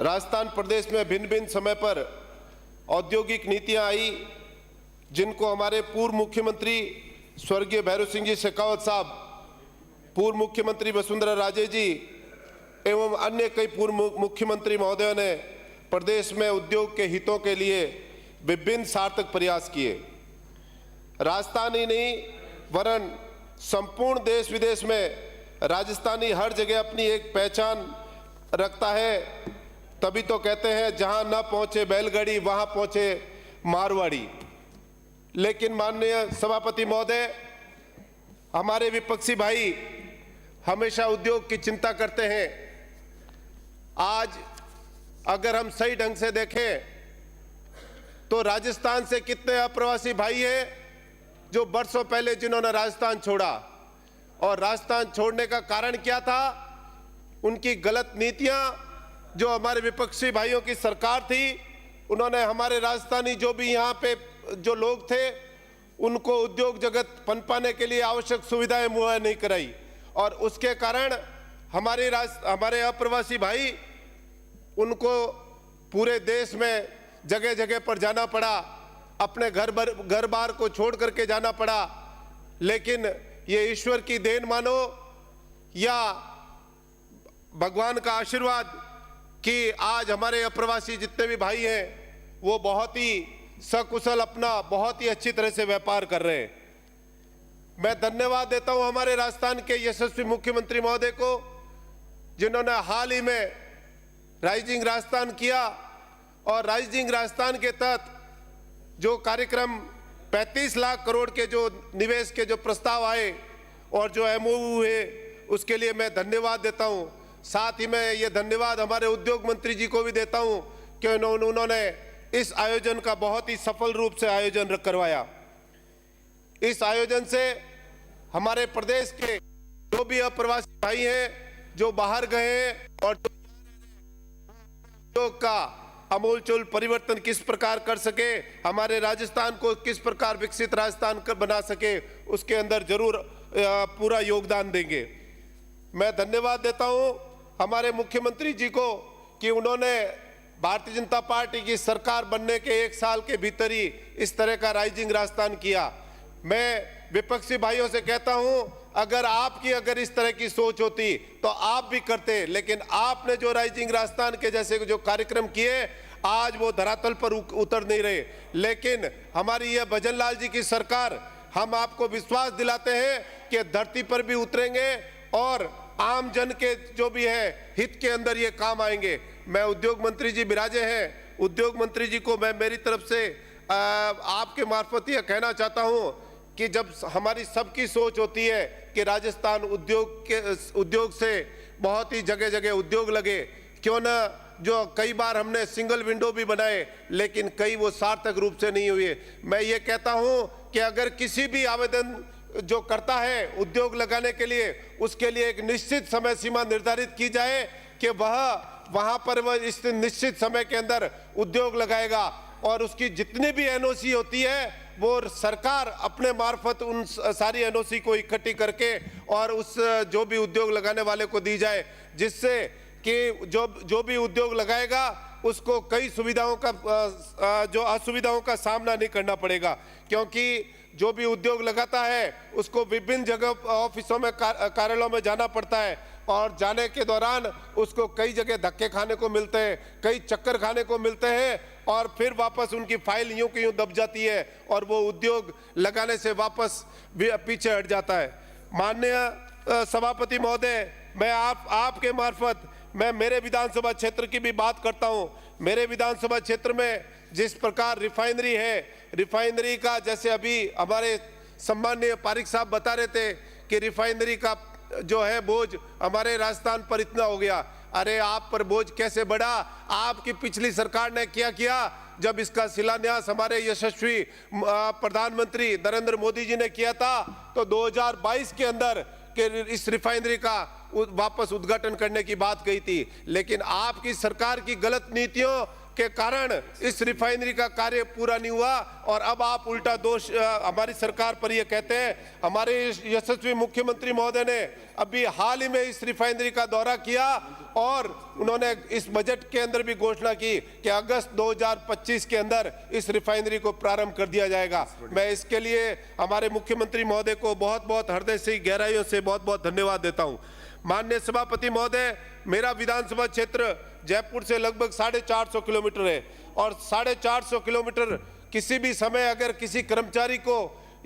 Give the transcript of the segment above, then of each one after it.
राजस्थान प्रदेश में भिन्न भिन्न समय पर औद्योगिक नीतियां आई, जिनको हमारे पूर्व मुख्यमंत्री स्वर्गीय भैरव सिंह जी शेखावत साहब, पूर्व मुख्यमंत्री वसुंधरा राजे जी एवं अन्य कई पूर्व मुख्यमंत्री महोदयों ने प्रदेश में उद्योग के हितों के लिए विभिन्न सार्थक प्रयास किए। राजस्थान ही नहीं वरन संपूर्ण देश विदेश में राजस्थानी हर जगह अपनी एक पहचान रखता है। तभी तो कहते हैं जहां न पहुंचे बैलगाड़ी वहां पहुंचे मारवाड़ी। लेकिन माननीय सभापति महोदय, हमारे विपक्षी भाई हमेशा उद्योग की चिंता करते हैं। आज अगर हम सही ढंग से देखें तो राजस्थान से कितने अप्रवासी भाई हैं जो वर्षों पहले जिन्होंने राजस्थान छोड़ा, और राजस्थान छोड़ने का कारण क्या था? उनकी गलत नीतियां। जो हमारे विपक्षी भाइयों की सरकार थी, उन्होंने हमारे राजस्थानी जो भी यहाँ पे जो लोग थे उनको उद्योग जगत पनपाने के लिए आवश्यक सुविधाएं मुहैया नहीं कराई, और उसके कारण हमारे अप्रवासी भाई उनको पूरे देश में जगह जगह पर जाना पड़ा, अपने घर बार को छोड़ करके जाना पड़ा। लेकिन ये ईश्वर की देन मानो या भगवान का आशीर्वाद कि आज हमारे अप्रवासी जितने भी भाई हैं वो बहुत ही सकुशल अपना बहुत ही अच्छी तरह से व्यापार कर रहे हैं। मैं धन्यवाद देता हूं हमारे राजस्थान के यशस्वी मुख्यमंत्री महोदय को, जिन्होंने हाल ही में राइजिंग राजस्थान किया, और राइजिंग राजस्थान के तहत जो कार्यक्रम 35 लाख करोड़ के जो निवेश के जो प्रस्ताव आए और जो एमओयू हुए, उसके लिए मैं धन्यवाद देता हूं। साथ ही मैं ये धन्यवाद हमारे उद्योग मंत्री जी को भी देता हूं कि उन्होंने इस आयोजन का बहुत ही सफल रूप से आयोजन करवाया। इस आयोजन से हमारे प्रदेश के जो भी अप्रवासी भाई हैं जो बाहर गए हैं और उद्योग का आमूलचूल परिवर्तन किस प्रकार कर सके, हमारे राजस्थान को किस प्रकार विकसित राजस्थान बना सके, उसके अंदर जरूर पूरा योगदान देंगे। मैं धन्यवाद देता हूं हमारे मुख्यमंत्री जी को कि उन्होंने भारतीय जनता पार्टी की सरकार बनने के 1 साल के भीतर ही इस तरह का राइजिंग राजस्थान किया। मैं विपक्षी भाइयों से कहता हूं, अगर इस तरह की सोच होती तो आप भी करते, लेकिन आपने जो राइजिंग राजस्थान के जैसे जो कार्यक्रम किए, आज वो धरातल पर उतर नहीं रहे। लेकिन हमारी ये भजन लाल जी की सरकार, हम आपको विश्वास दिलाते हैं कि धरती पर भी उतरेंगे और आम जन के जो भी है हित के अंदर ये काम आएंगे। मैं उद्योग मंत्री जी विराजे हैं, उद्योग मंत्री जी को मैं मेरी तरफ से आपके मार्फत यह कहना चाहता हूं कि जब हमारी सबकी सोच होती है कि राजस्थान उद्योग से बहुत ही जगह जगह उद्योग लगे, क्यों ना जो कई बार हमने सिंगल विंडो भी बनाए लेकिन कई वो सार्थक रूप से नहीं हुए। मैं ये कहता हूं कि अगर किसी भी आवेदन जो करता है उद्योग लगाने के लिए, उसके लिए एक निश्चित समय सीमा निर्धारित की जाए कि वहां पर वह इस निश्चित समय के अंदर उद्योग लगाएगा, और उसकी जितनी भी एनओसी होती है वो सरकार अपने मार्फत उन सारी एनओसी को इकट्ठी करके और उस जो भी उद्योग लगाने वाले को दी जाए, जिससे कि जो भी उद्योग लगाएगा उसको कई सुविधाओं का जो असुविधाओं का सामना नहीं करना पड़ेगा। क्योंकि जो भी उद्योग लगाता है उसको विभिन्न जगह ऑफिसों में कार्यालयों में जाना पड़ता है, और जाने के दौरान उसको कई जगह धक्के खाने को मिलते हैं, कई चक्कर खाने को मिलते हैं, और फिर वापस उनकी फाइल यूं की यूं दब जाती है और वो उद्योग लगाने से वापस पीछे हट जाता है। माननीय सभापति महोदय, मैं आपके मार्फत मैं मेरे विधानसभा क्षेत्र की भी बात करता हूं। मेरे विधानसभा क्षेत्र में जिस प्रकार रिफाइनरी है, रिफाइनरी का जैसे अभी हमारे सम्माननीय पारिक साहब बता रहे थे कि रिफाइनरी का जो है बोझ हमारे राजस्थान पर इतना हो गया। अरे आप पर बोझ कैसे बढ़ा? आपकी पिछली सरकार ने क्या किया? जब इसका शिलान्यास हमारे यशस्वी प्रधानमंत्री नरेंद्र मोदी जी ने किया था तो 2022 के अंदर कि इस रिफाइनरी का वापस उद्घाटन करने की बात कही थी। लेकिन आपकी सरकार की गलत नीतियों के कारण इस रिफाइनरी का कार्य पूरा नहीं हुआ और अब आप उल्टा दोष हमारी सरकार पर ये कहते हैं। हमारे यशस्वी मुख्यमंत्री महोदय ने अभी हाल ही में इस रिफाइनरी का दौरा किया और उन्होंने इस बजट के अंदर भी घोषणा की कि अगस्त 2025 के अंदर इस रिफाइनरी को प्रारंभ कर दिया जाएगा। मैं इसके लिए हमारे मुख्यमंत्री महोदय को बहुत बहुत हृदय से गहराइयों से बहुत बहुत धन्यवाद देता हूं। माननीय सभापति महोदय, मेरा विधानसभा क्षेत्र जयपुर से लगभग 450 किलोमीटर है और 450 किलोमीटर किसी भी समय अगर किसी कर्मचारी को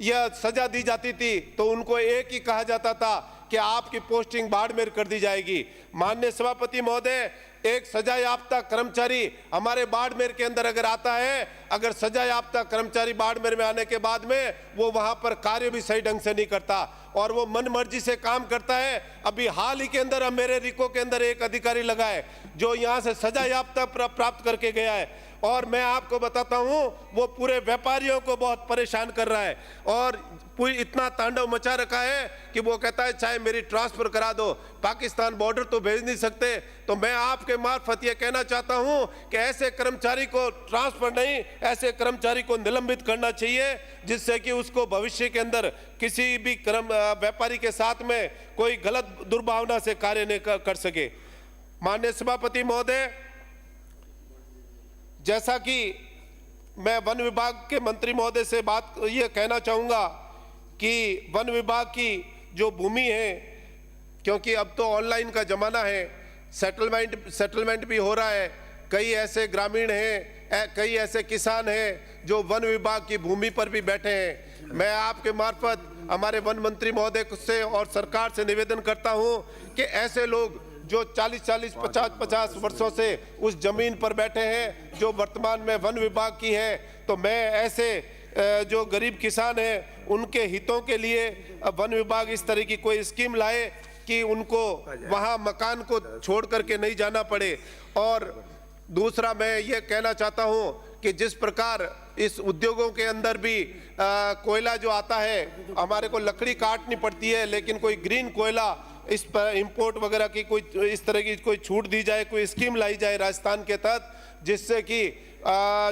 यह सजा दी जाती थी तो उनको एक ही कहा जाता था कि आपकी पोस्टिंग बाड़मेर कर दी जाएगी। माननीय सभापति महोदय, एक सजा याफ्ता कर्मचारी हमारे बाड़मेर के अंदर अगर आता है, अगर सजा याफ्ता कर्मचारी बाड़मेर में आने के बाद में वो वहां पर कार्य भी सही ढंग से नहीं करता और वो मन मर्जी से काम करता है। अभी हाल ही के अंदर मेरे रिको के अंदर एक अधिकारी लगा है जो यहाँ से सजा याफ्ता प्राप्त करके गया है और मैं आपको बताता हूँ वो पूरे व्यापारियों को बहुत परेशान कर रहा है और पूरी इतना तांडव मचा रखा है कि वो कहता है चाहे मेरी ट्रांसफर करा दो, पाकिस्तान बॉर्डर तो भेज नहीं सकते। तो मैं आपके मार्फत ये कहना चाहता हूं कि ऐसे कर्मचारी को ट्रांसफर नहीं, ऐसे कर्मचारी को निलंबित करना चाहिए जिससे कि उसको भविष्य के अंदर किसी भी व्यापारी के साथ में कोई गलत दुर्भावना से कार्य नहीं कर सके। माननीय सभापति महोदय, जैसा कि मैं वन विभाग के मंत्री महोदय से बात ये कहना चाहूँगा कि वन विभाग की जो भूमि है, क्योंकि अब तो ऑनलाइन का ज़माना है, सेटलमेंट भी हो रहा है, कई ऐसे ग्रामीण हैं, कई ऐसे किसान हैं जो वन विभाग की भूमि पर भी बैठे हैं। मैं आपके मार्फत हमारे वन मंत्री महोदय से और सरकार से निवेदन करता हूं कि ऐसे लोग जो 40-40, 50-50 वर्षों से उस जमीन पर बैठे हैं जो वर्तमान में वन विभाग की है, तो मैं ऐसे जो गरीब किसान हैं उनके हितों के लिए वन विभाग इस तरह की कोई स्कीम लाए कि उनको वहां मकान को छोड़ करके नहीं जाना पड़े। और दूसरा मैं ये कहना चाहता हूं कि जिस प्रकार इस उद्योगों के अंदर भी कोयला जो आता है, हमारे को लकड़ी काटनी पड़ती है, लेकिन कोई ग्रीन कोयला इस पर इंपोर्ट वगैरह की कोई इस तरह की कोई छूट दी जाए, कोई स्कीम लाई जाए राजस्थान के तहत, जिससे कि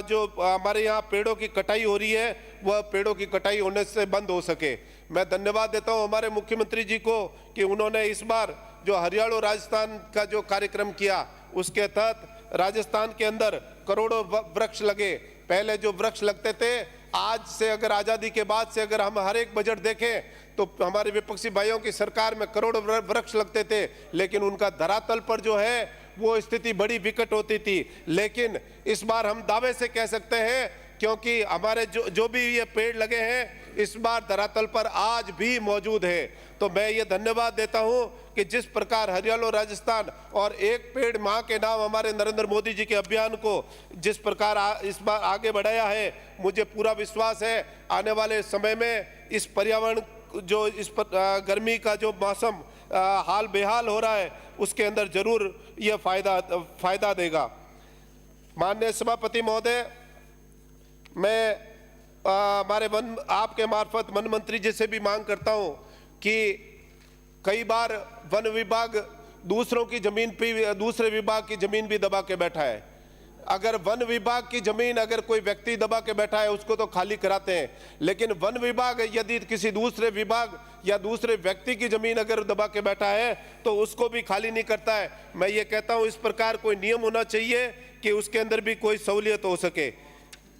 जो हमारे यहाँ पेड़ों की कटाई हो रही है वह पेड़ों की कटाई होने से बंद हो सके। मैं धन्यवाद देता हूँ हमारे मुख्यमंत्री जी को कि उन्होंने इस बार जो हरियाणा राजस्थान का जो कार्यक्रम किया उसके तहत राजस्थान के अंदर करोड़ों वृक्ष लगे। पहले जो वृक्ष लगते थे, आज से अगर आज़ादी के बाद से अगर हम हर एक बजट देखें तो हमारे विपक्षी भाइयों की सरकार में करोड़ों वृक्ष लगते थे, लेकिन उनका धरातल पर जो है वो स्थिति बड़ी विकट होती थी। लेकिन इस बार हम दावे से कह सकते हैं, क्योंकि हमारे जो भी ये पेड़ लगे हैं इस बार धरातल पर आज भी मौजूद है। तो मैं ये धन्यवाद देता हूं कि जिस प्रकार हरियाणा राजस्थान और एक पेड़ मां के नाम हमारे नरेंद्र मोदी जी के अभियान को जिस प्रकार इस बार आगे बढ़ाया है, मुझे पूरा विश्वास है आने वाले समय में इस पर्यावरण जो इस गर्मी का जो मौसम हाल बेहाल हो रहा है उसके अंदर जरूर यह फायदा देगा। माननीय सभापति महोदय, मैं हमारे आपके मार्फत वन मंत्री जी से भी मांग करता हूं कि कई बार वन विभाग दूसरों की जमीन पे दूसरे विभाग की जमीन भी दबा के बैठा है। अगर वन विभाग की जमीन अगर कोई व्यक्ति दबा के बैठा है उसको तो खाली कराते हैं, लेकिन वन विभाग यदि किसी दूसरे विभाग या दूसरे व्यक्ति की जमीन अगर दबा के बैठा है तो उसको भी खाली नहीं करता है। मैं ये कहता हूं इस प्रकार कोई नियम होना चाहिए कि उसके अंदर भी कोई सहूलियत हो सके।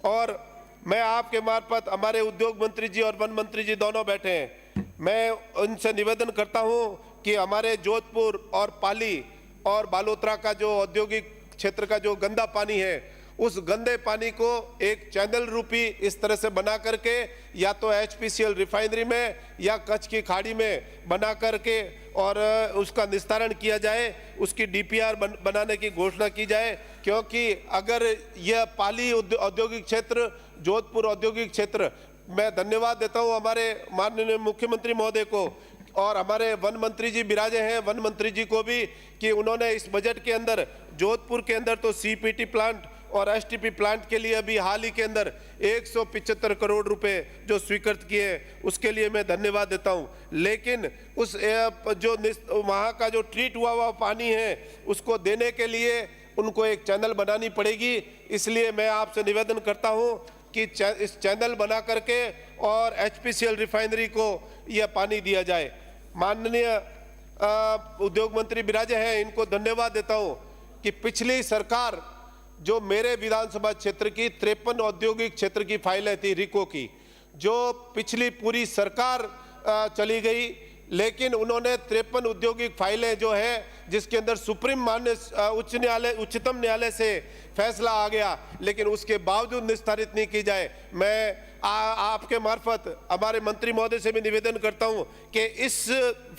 और मैं आपके मार्फत हमारे उद्योग मंत्री जी और वन मंत्री जी दोनों बैठे हैं, मैं उनसे निवेदन करता हूं कि हमारे जोधपुर और पाली और बालोतरा का जो औद्योगिक क्षेत्र का जो गंदा पानी है उस गंदे पानी को एक चैनल रूपी इस तरह से बना करके या तो HPCL रिफाइनरी में या कच्छ की खाड़ी में बना करके और उसका निस्तारण किया जाए, उसकी DPR बनाने की घोषणा की जाए। क्योंकि अगर यह पाली औद्योगिक क्षेत्र, जोधपुर औद्योगिक क्षेत्र, मैं धन्यवाद देता हूं हमारे माननीय मुख्यमंत्री महोदय को और हमारे वन मंत्री जी विराजे हैं, वन मंत्री जी को भी, कि उन्होंने इस बजट के अंदर जोधपुर के अंदर तो CPT प्लांट और STP प्लांट के लिए अभी हाल ही के अंदर 175 करोड़ रुपए जो स्वीकृत किए, उसके लिए मैं धन्यवाद देता हूं। लेकिन उस जो वहाँ का जो ट्रीट हुआ पानी है उसको देने के लिए उनको एक चैनल बनानी पड़ेगी। इसलिए मैं आपसे निवेदन करता हूं कि इस चैनल बना करके और एचपीसीएल रिफाइनरी को यह पानी दिया जाए। माननीय उद्योग मंत्री विराजे हैं, इनको धन्यवाद देता हूं कि पिछली सरकार जो मेरे विधानसभा क्षेत्र की 53 औद्योगिक क्षेत्र की फाइलें थी रिको की, जो पिछली पूरी सरकार चली गई, लेकिन उन्होंने 53 औद्योगिक फाइलें जो है जिसके अंदर सुप्रीम मान्य उच्चतम न्यायालय से फैसला आ गया, लेकिन उसके बावजूद निस्तारित नहीं की जाए। मैं आपके मार्फत हमारे मंत्री महोदय से भी निवेदन करता हूं कि इस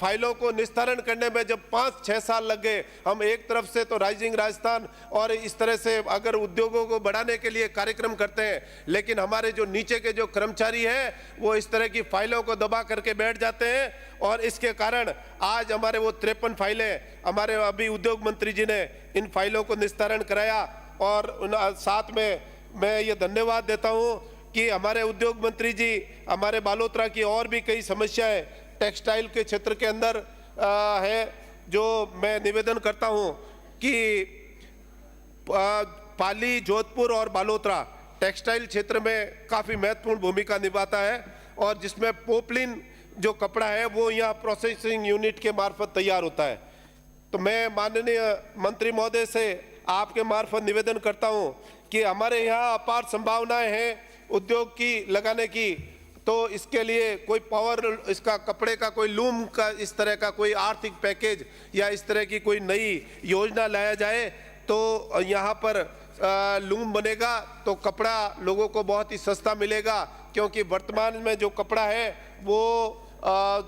फाइलों को निस्तारण करने में जब 5-6 साल लग गए, हम एक तरफ से तो राइजिंग राजस्थान और इस तरह से अगर उद्योगों को बढ़ाने के लिए कार्यक्रम करते हैं, लेकिन हमारे जो नीचे के जो कर्मचारी हैं वो इस तरह की फाइलों को दबा करके बैठ जाते हैं, और इसके कारण आज हमारे वो 53 फाइलें हमारे अभी उद्योग मंत्री जी ने इन फाइलों को निस्तारण कराया। और साथ में मैं ये धन्यवाद देता हूं कि हमारे उद्योग मंत्री जी हमारे बालोतरा की और भी कई समस्याएं टेक्सटाइल के क्षेत्र के अंदर है, जो मैं निवेदन करता हूं कि पाली, जोधपुर और बालोतरा टेक्सटाइल क्षेत्र में काफ़ी महत्वपूर्ण भूमिका निभाता है, और जिसमें पोपलिन जो कपड़ा है वो यहाँ प्रोसेसिंग यूनिट के मार्फत तैयार होता है। तो मैं माननीय मंत्री महोदय से आपके मार्फत निवेदन करता हूं कि हमारे यहाँ अपार संभावनाएं हैं उद्योग की लगाने की, तो इसके लिए कोई पावर, इसका कपड़े का कोई लूम का इस तरह का कोई आर्थिक पैकेज या इस तरह की कोई नई योजना लाया जाए, तो यहाँ पर लूम बनेगा तो कपड़ा लोगों को बहुत ही सस्ता मिलेगा। क्योंकि वर्तमान में जो कपड़ा है वो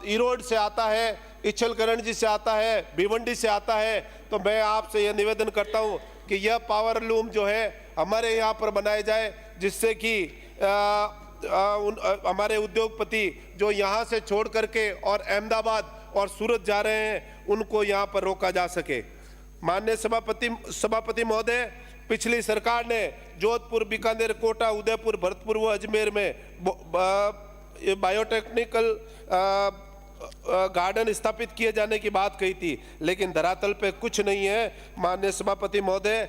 ईरोड से आता है, इच्छलकरणजी से आता है, भिवंडी से आता है। तो मैं आपसे यह निवेदन करता हूं कि यह पावर लूम जो है हमारे यहाँ पर बनाए जाए, जिससे कि हमारे उद्योगपति जो यहाँ से छोड़ करके और अहमदाबाद और सूरत जा रहे हैं उनको यहाँ पर रोका जा सके। माननीय सभापति महोदय, पिछली सरकार ने जोधपुर, बीकानेर, कोटा, उदयपुर, भरतपुर व अजमेर में बायोटेक्निकल गार्डन स्थापित किए जाने की बात कही थी, लेकिन धरातल पे कुछ नहीं है। माननीय सभापति महोदय,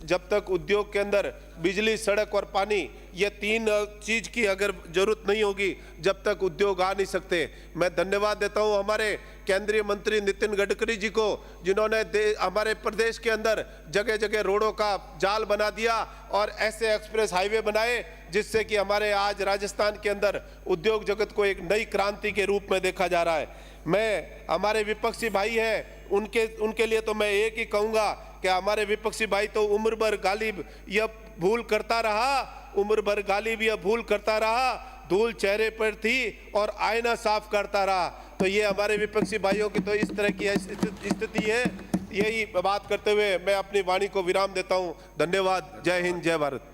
जब तक उद्योग के अंदर बिजली, सड़क और पानी, ये 3 चीज की अगर जरूरत नहीं होगी, जब तक उद्योग आ नहीं सकते। मैं धन्यवाद देता हूं हमारे केंद्रीय मंत्री नितिन गडकरी जी को, जिन्होंने हमारे प्रदेश के अंदर जगह जगह रोडों का जाल बना दिया और ऐसे एक्सप्रेस हाईवे बनाए जिससे कि हमारे आज राजस्थान के अंदर उद्योग जगत को एक नई क्रांति के रूप में देखा जा रहा है। मैं हमारे विपक्षी भाई हैं, उनके लिए तो मैं एक ही कहूंगा कि हमारे विपक्षी भाई तो उम्र भर गालिब यह भूल करता रहा, उम्र भर गालिब यह भूल करता रहा, धूल चेहरे पर थी और आईना साफ करता रहा। तो ये हमारे विपक्षी भाइयों की तो इस तरह की स्थिति है। यही बात करते हुए मैं अपनी वाणी को विराम देता हूं। धन्यवाद। जय हिंद, जय भारत।